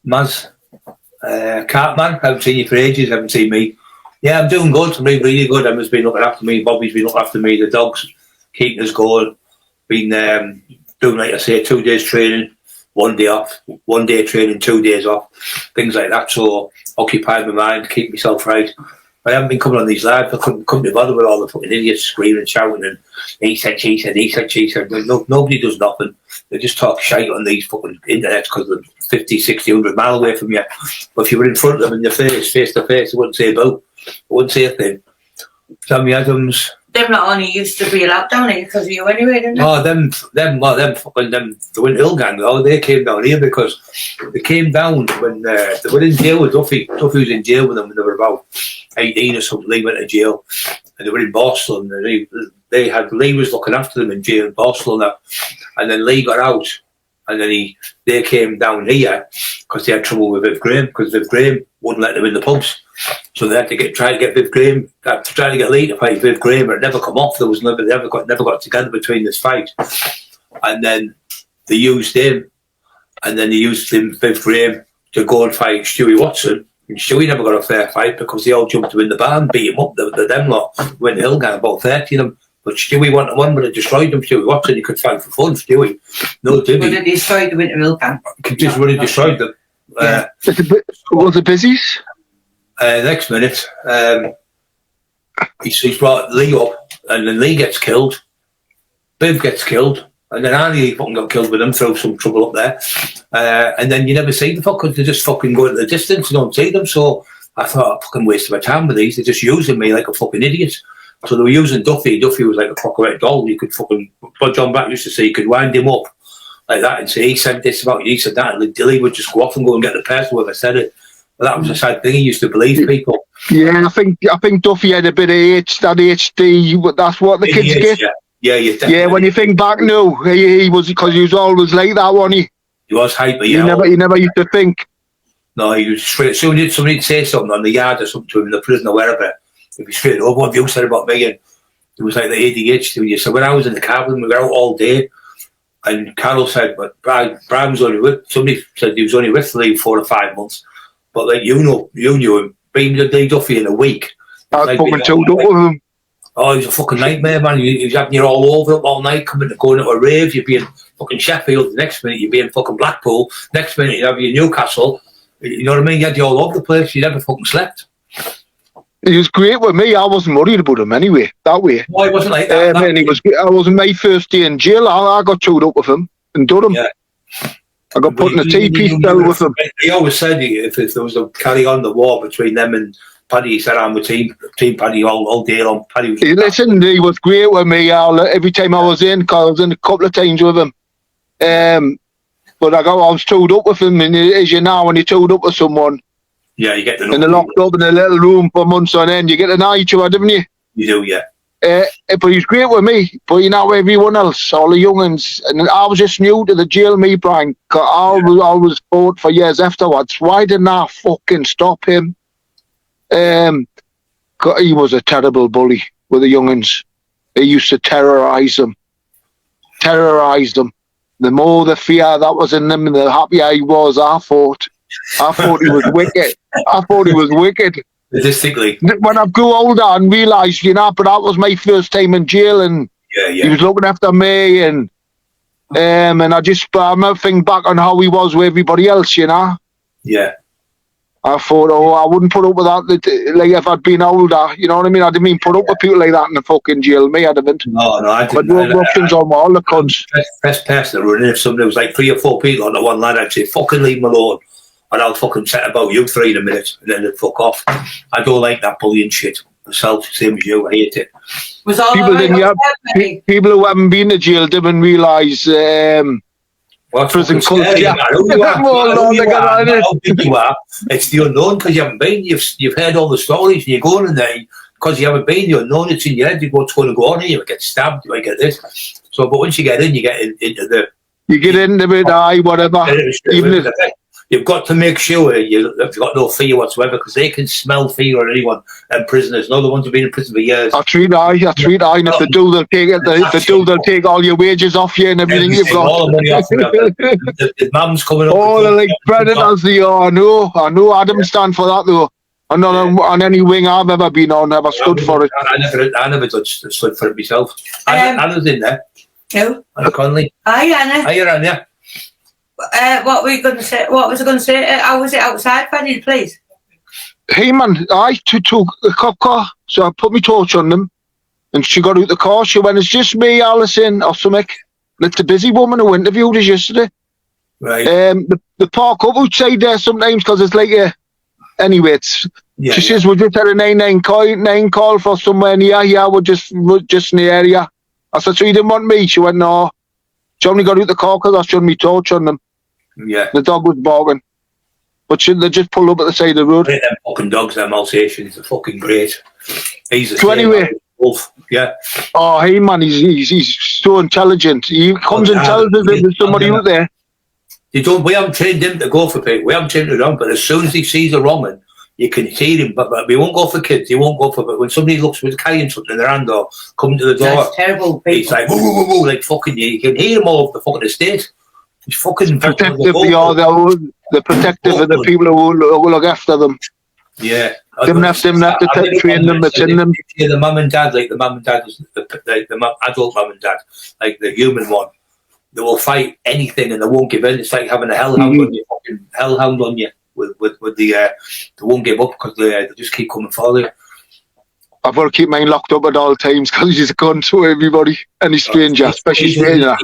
Maz. Cartman, haven't seen you for ages, haven't seen me. Yeah, I'm doing good. I'm really good. Emma's been looking after me. Bobby's been looking after me. The dogs keeping us going. Been doing, like I say, 2 days training, 1 day off, 1 day training, 2 days off, things like that. So occupied my mind, keep myself right. I haven't been coming on these lives. I couldn't be bothered with all the fucking idiots screaming, shouting, and he said, she said, he said, she said. No, nobody does nothing. They just talk shite on these fucking internets because they're 50, 60, 100 miles away from you. But if you were in front of them in your face to face, they wouldn't say a boo. They wouldn't say a thing. Sammy Adams. Them not only used to be allowed down here because of you anyway, didn't they? Oh, them the Windhill gang, they came down here because they came down when they were in jail with Duffy. Duffy was in jail with them when they were about 18 or something. Lee went to jail and they were in Boston. And Lee was looking after them in jail in Boston, and then Lee got out, and then they came down here because they had trouble with Viv Graham, because Viv Graham wouldn't let them in the pubs. So they had to try to get Viv Graham, try to get Lee to fight Viv Graham, but it never come off. They never got together between this fight. And then they used him, and then they used Viv Graham to go and fight Stewie Watson. And Stewie never got a fair fight because they all jumped him in the bar and beat him up. Them lot went Hill gang, about 30 of them. But Stewie won, but it destroyed them. Stewie Watson, he could fight for fun. Stewie, no, did he? But it destroyed the Winter Hill gang. He just really destroyed them. Yeah. Was it busies? Next minute, he's brought Lee up, and then Lee gets killed. Biv gets killed, and then Annie fucking got killed with him, throw some trouble up there. And then you never see the fuckers, they just fucking go into the distance, you don't see them. So I thought, I fucking wasted my time with these. They're just using me like a fucking idiot. So they were using Duffy. Duffy was like a Cockerill doll. You could fucking, what John Back used to say, you could wind him up like that and say, he said this about you, he said that. And Lee would just go off and go and get the person whoever said it. Well, that was a sad thing. He used to believe people. Yeah, I think Duffy had a bit of ADHD. That's what the kids get. Yeah, when you think back now, he was, because he was always like that, wasn't he? He was hyper, yeah. You never used to think. No, he was straight. So somebody'd say something on the yard or something to him in the prison or wherever, he'd be straight up, what have you said about me? And it was like the ADHD. So when I was in the car with him, we were out all day, and Carol said, but Brian was only with, somebody said he was only with Lee 4 or 5 months. But like you knew him, being with Lee Duffy in a week. I was fucking chilled up with him. Oh, he was a fucking nightmare, man. He was having you all over up all night, going to a rave. You'd be in fucking Sheffield. The next minute, you'd be in fucking Blackpool. Next minute, you'd have you in Newcastle. You know what I mean? You had you all over the place. You never fucking slept. He was great with me. I wasn't worried about him anyway, that way. No, he wasn't like that. I was in my first day in jail. I got chewed up with him and done him. Yeah. I got put in a TP cell with him. He always said if there was a carry on the war between them and Paddy, he said, I'm with Team Paddy all day long. Paddy was listen, he was great with me every time I was in, because I was in a couple of times with him. But I was chewed up with him, and as you know, when you're chewed up with someone, yeah, you get to know. And they're locked up in a little room for months on end, you get to know each other, didn't you? You do, yeah. But he's great with me, but you know, everyone else, all the young'uns, and I was just new to the jail, me, Brian, because I always fought for years afterwards. Why didn't I fucking stop him? He was a terrible bully with the young'uns. He used to terrorise them. The more the fear that was in them, and the happier he was, I thought he was wicked. Statistically. When I grew older and realised, but that was my first time in jail, and he was looking after me, and I remember thinking back on how he was with everybody else, Yeah. I thought, I wouldn't put up with that, like, if I'd been older, you know what I mean? I didn't mean put up with people like that in the fucking jail. Me, I didn't. No, I didn't. But Russians on all the cunts. Best person to run in, if somebody was like 3 or 4 people on the one lad, I'd say, fucking leave him alone, and I'll fucking set about you 3 in a minute, and then they'd fuck off. I don't like that bullying shit myself, same as you. I hate it. People who haven't been to jail didn't realise prison culture. It's the unknown, because you haven't been. You've heard all the stories, and you're going in there because you haven't been. The unknown, it's in your head. You go, what's going to go on here? You might get stabbed. You might get this. So, but once you get in, you get into the. You get into it, whatever. you've got to make sure you've got no fear whatsoever, because they can smell fear on anyone. And prisoners, no, the ones who've been in prison for years. I treat I, and if they do, they'll take it. If they do, they'll take all your wages off you and everything you've got. All the money off you. The mum's coming up. Oh, they're like predators. They are. I know. I didn't stand for that though. I'm not on any wing I've ever been on. Never stood for it. I never stood for it myself. Anna's in there. Who? Anna Conley. Hi, Anna. Hiya, Anna. What were you going to say? What was I going to say? How was it outside, Paddy, please? Hey man, I took a cop car, so I put my torch on them, and she got out the car. She went, "It's just me, Alison, or something." And it's a busy woman who interviewed us yesterday. Right. The park up outside there sometimes because it's like a. Anyway, she says we just had a 999 call for somewhere near. Yeah, we're just in the area. I said, "So you didn't want me?" She went, "No." She only got out the car because I shone my torch on them. Yeah. The dog was barking. But they just pulled up at the side of the road. Them fucking dogs, them Alsatians, are fucking great. He's a so anyway, wolf. Yeah. Oh, hey man, he's so intelligent. He comes and tells us that there's somebody out there. We haven't trained him to go for people. We haven't trained him around, but as soon as he sees a wrong one, you can hear him. But we won't go for kids. He won't go for. But when somebody looks with carrying something in their hand or coming to the door, That's terrible. People. He's like, woo, woo, woo, like fucking you. You can hear him all over the fucking estate. He's fucking protective. They're protective of the people who look after them. Yeah. Them have to train them. It's in them. The mum and dad, like the mum and dad, the adult mum and dad, like the human one. They will fight anything and they won't give in. It's like having a hellhound on you, fucking hellhound on you. With they won't give up because they just keep coming for you. I've got to keep mine locked up at all times because he's a gun to everybody, any stranger, especially stranger.